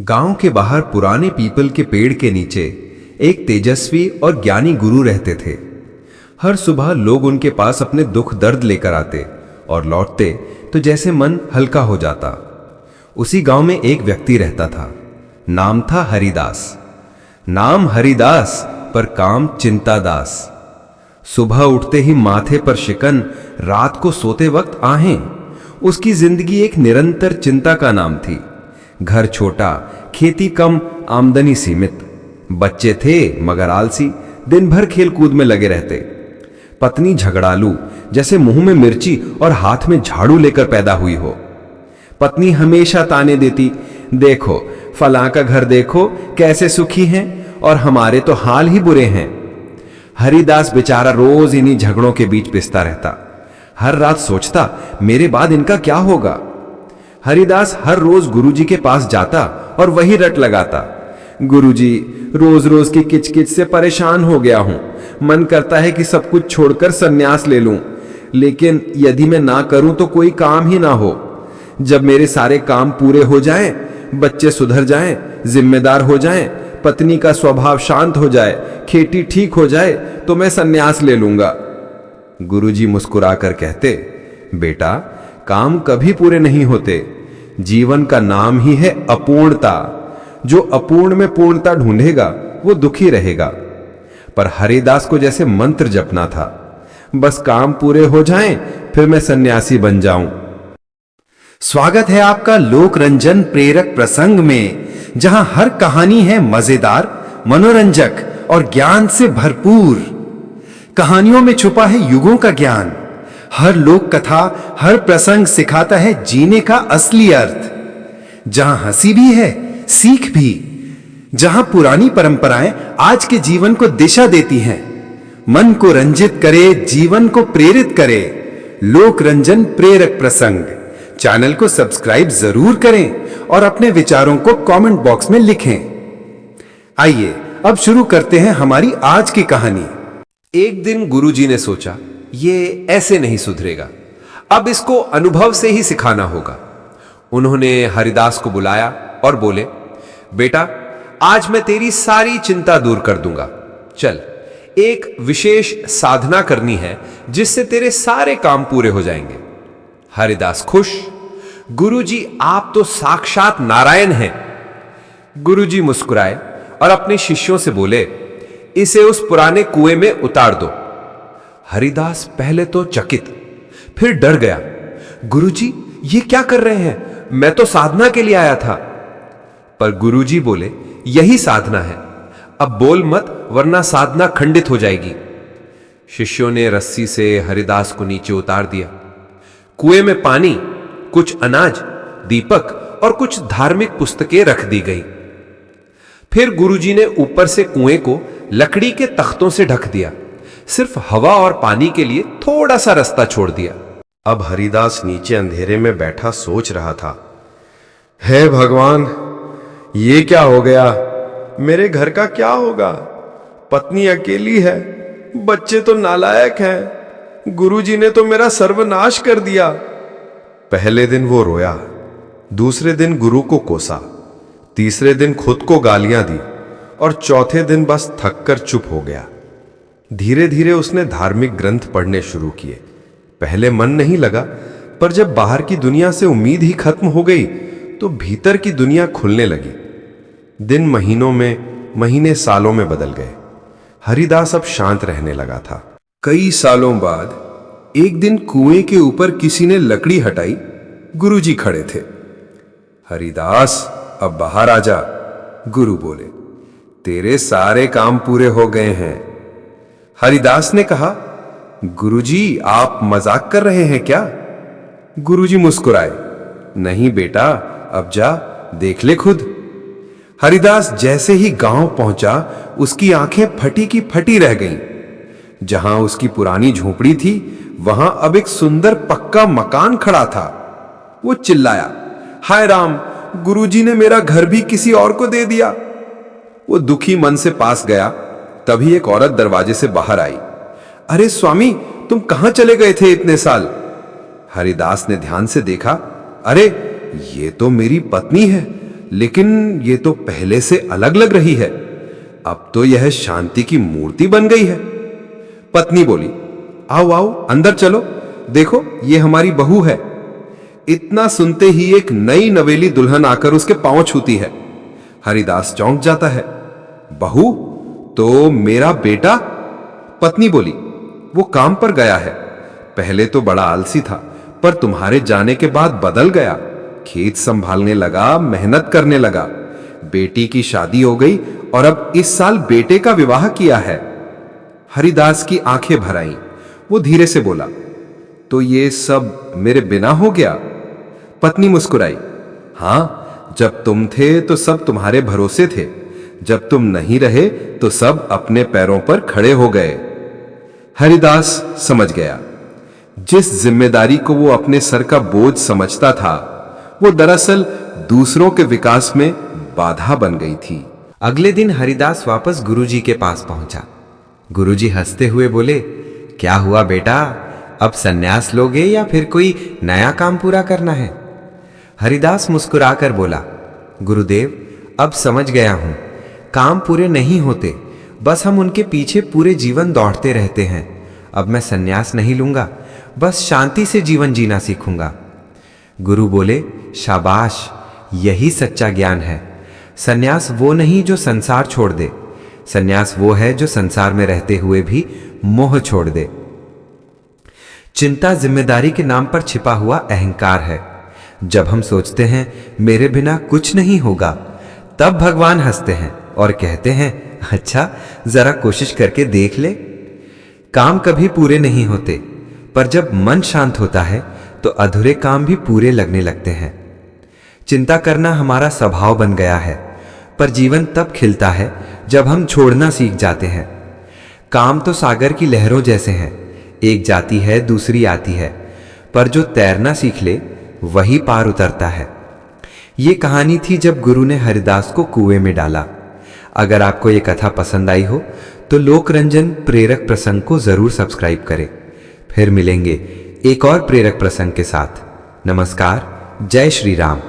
गांव के बाहर पुराने पीपल के पेड़ के नीचे एक तेजस्वी और ज्ञानी गुरु रहते थे। हर सुबह लोग उनके पास अपने दुख दर्द लेकर आते और लौटते तो जैसे मन हल्का हो जाता। उसी गांव में एक व्यक्ति रहता था। नाम था हरिदास। नाम हरिदास पर काम चिंतादास। सुबह उठते ही माथे पर शिकन, रात को सोते वक्त आहें। उसकी जिंदगी एक निरंतर चिंता का नाम थी। घर छोटा, खेती कम, आमदनी सीमित। बच्चे थे मगर आलसी, दिन भर खेल कूद में लगे रहते। पत्नी झगड़ालू, जैसे मुंह में मिर्ची और हाथ में झाड़ू लेकर पैदा हुई हो। पत्नी हमेशा ताने देती, देखो फलां का घर देखो कैसे सुखी हैं और हमारे तो हाल ही बुरे हैं। हरिदास बेचारा रोज इन्हीं झगड़ों के बीच पिसता रहता। हर रात सोचता, मेरे बाद इनका क्या होगा। हरिदास हर रोज गुरुजी के पास जाता और वही रट लगाता, गुरुजी रोज रोज की किचकिच से परेशान हो गया हूं। मन करता है कि सब कुछ छोड़कर संन्यास ले लूं, लेकिन यदि मैं ना करूं तो कोई काम ही ना हो। जब मेरे सारे काम पूरे हो जाएं, बच्चे सुधर जाएं, जिम्मेदार हो जाएं, पत्नी का स्वभाव शांत हो जाए, खेती ठीक हो जाए, तो मैं संन्यास ले लूंगा। गुरुजी मुस्कुराकर कहते, बेटा काम कभी पूरे नहीं होते। जीवन का नाम ही है अपूर्णता। जो अपूर्ण में पूर्णता ढूंढेगा वो दुखी रहेगा। पर हरिदास को जैसे मंत्र जपना था, बस काम पूरे हो जाएं, फिर मैं सन्यासी बन जाऊं। स्वागत है आपका लोक रंजन प्रेरक प्रसंग में, जहां हर कहानी है मजेदार, मनोरंजक और ज्ञान से भरपूर। कहानियों में छुपा है युगों का ज्ञान। हर लोक कथा, हर प्रसंग सिखाता है जीने का असली अर्थ। जहां हंसी भी है, सीख भी। जहां पुरानी परंपराएं आज के जीवन को दिशा देती हैं। मन को रंजित करे, जीवन को प्रेरित करे। लोक रंजन प्रेरक प्रसंग। चैनल को सब्सक्राइब जरूर करें और अपने विचारों को कमेंट बॉक्स में लिखें। आइए अब शुरू करते हैं हमारी आज की कहानी। एक दिन गुरुजी ने सोचा, ये ऐसे नहीं सुधरेगा, अब इसको अनुभव से ही सिखाना होगा। उन्होंने हरिदास को बुलाया और बोले, बेटा आज मैं तेरी सारी चिंता दूर कर दूंगा। चल, एक विशेष साधना करनी है जिससे तेरे सारे काम पूरे हो जाएंगे। हरिदास खुश, गुरुजी आप तो साक्षात नारायण हैं। गुरुजी मुस्कुराए और अपने शिष्यों से बोले, इसे उस पुराने कुएं में उतार दो। हरिदास पहले तो चकित, फिर डर गया। गुरुजी ये क्या कर रहे हैं? मैं तो साधना के लिए आया था। पर गुरुजी बोले, यही साधना है, अब बोल मत वरना साधना खंडित हो जाएगी। शिष्यों ने रस्सी से हरिदास को नीचे उतार दिया। कुएं में पानी, कुछ अनाज, दीपक और कुछ धार्मिक पुस्तकें रख दी गई। फिर गुरुजी ने ऊपर से कुएं को लकड़ी के तख्तों से ढक दिया। सिर्फ हवा और पानी के लिए थोड़ा सा रास्ता छोड़ दिया। अब हरिदास नीचे अंधेरे में बैठा सोच रहा था, हे भगवान ये क्या हो गया? मेरे घर का क्या होगा? पत्नी अकेली है, बच्चे तो नालायक हैं, गुरुजी ने तो मेरा सर्वनाश कर दिया। पहले दिन वो रोया, दूसरे दिन गुरु को कोसा, तीसरे दिन खुद को गालियां दी और चौथे दिन बस थककर चुप हो गया। धीरे धीरे उसने धार्मिक ग्रंथ पढ़ने शुरू किए। पहले मन नहीं लगा, पर जब बाहर की दुनिया से उम्मीद ही खत्म हो गई तो भीतर की दुनिया खुलने लगी। दिन महीनों में, महीने सालों में बदल गए। हरिदास अब शांत रहने लगा था। कई सालों बाद एक दिन कुएं के ऊपर किसी ने लकड़ी हटाई। गुरुजी खड़े थे। हरिदास अब बाहर आ जा, गुरु बोले, तेरे सारे काम पूरे हो गए हैं। हरिदास ने कहा, गुरुजी आप मजाक कर रहे हैं क्या? गुरुजी मुस्कुराए, नहीं बेटा अब जा देख ले खुद। हरिदास जैसे ही गांव पहुंचा, उसकी आंखें फटी की फटी रह गईं। जहां उसकी पुरानी झोपड़ी थी, वहां अब एक सुंदर पक्का मकान खड़ा था। वो चिल्लाया, हाय राम, गुरुजी ने मेरा घर भी किसी और को दे दिया। वो दुखी मन से पास गया। तभी एक औरत दरवाजे से बाहर आई। अरे स्वामी, तुम कहां चले गए थे इतने साल? हरिदास ने ध्यान से देखा, अरे ये तो मेरी पत्नी है, लेकिन ये तो पहले से अलग लग रही है। अब तो यह शांति की मूर्ति बन गई है। पत्नी बोली, आओ आओ अंदर चलो, देखो ये हमारी बहू है। इतना सुनते ही एक नई नवेली दुल्हन आकर उसके पांव छूती है। हरिदास चौंक जाता है। बहू? तो मेरा बेटा? पत्नी बोली, वो काम पर गया है। पहले तो बड़ा आलसी था, पर तुम्हारे जाने के बाद बदल गया। खेत संभालने लगा, मेहनत करने लगा। बेटी की शादी हो गई और अब इस साल बेटे का विवाह किया है। हरिदास की आंखें भर आईं। वो धीरे से बोला, तो ये सब मेरे बिना हो गया? पत्नी मुस्कुराई, हां, जब तुम थे तो सब तुम्हारे भरोसे थे, जब तुम नहीं रहे तो सब अपने पैरों पर खड़े हो गए। हरिदास समझ गया, जिस जिम्मेदारी को वो अपने सर का बोझ समझता था, वो दरअसल दूसरों के विकास में बाधा बन गई थी। अगले दिन हरिदास वापस गुरुजी के पास पहुंचा। गुरुजी हंसते हुए बोले, क्या हुआ बेटा, अब सन्यास लोगे या फिर कोई नया काम पूरा करना है? हरिदास मुस्कुराकर बोला, गुरुदेव, अब समझ गया हूं, काम पूरे नहीं होते, बस हम उनके पीछे पूरे जीवन दौड़ते रहते हैं। अब मैं सन्यास नहीं लूंगा, बस शांति से जीवन जीना सीखूंगा। गुरु बोले, शाबाश, यही सच्चा ज्ञान है। सन्यास वो नहीं जो संसार छोड़ दे, सन्यास वो है जो संसार में रहते हुए भी मोह छोड़ दे। चिंता जिम्मेदारी के नाम पर छिपा हुआ अहंकार है। जब हम सोचते हैं मेरे बिना कुछ नहीं होगा, तब भगवान हंसते हैं और कहते हैं, अच्छा जरा कोशिश करके देख ले। काम कभी पूरे नहीं होते, पर जब मन शांत होता है तो अधूरे काम भी पूरे लगने लगते हैं। चिंता करना हमारा स्वभाव बन गया है, पर जीवन तब खिलता है जब हम छोड़ना सीख जाते हैं। काम तो सागर की लहरों जैसे हैं, एक जाती है दूसरी आती है, पर जो तैरना सीख ले वही पार उतरता है। ये कहानी थी जब गुरु ने हरिदास को कुएं में डाला। अगर आपको ये कथा पसंद आई हो तो लोकरंजन प्रेरक प्रसंग को जरूर सब्सक्राइब करें। फिर मिलेंगे एक और प्रेरक प्रसंग के साथ। नमस्कार, जय श्री राम।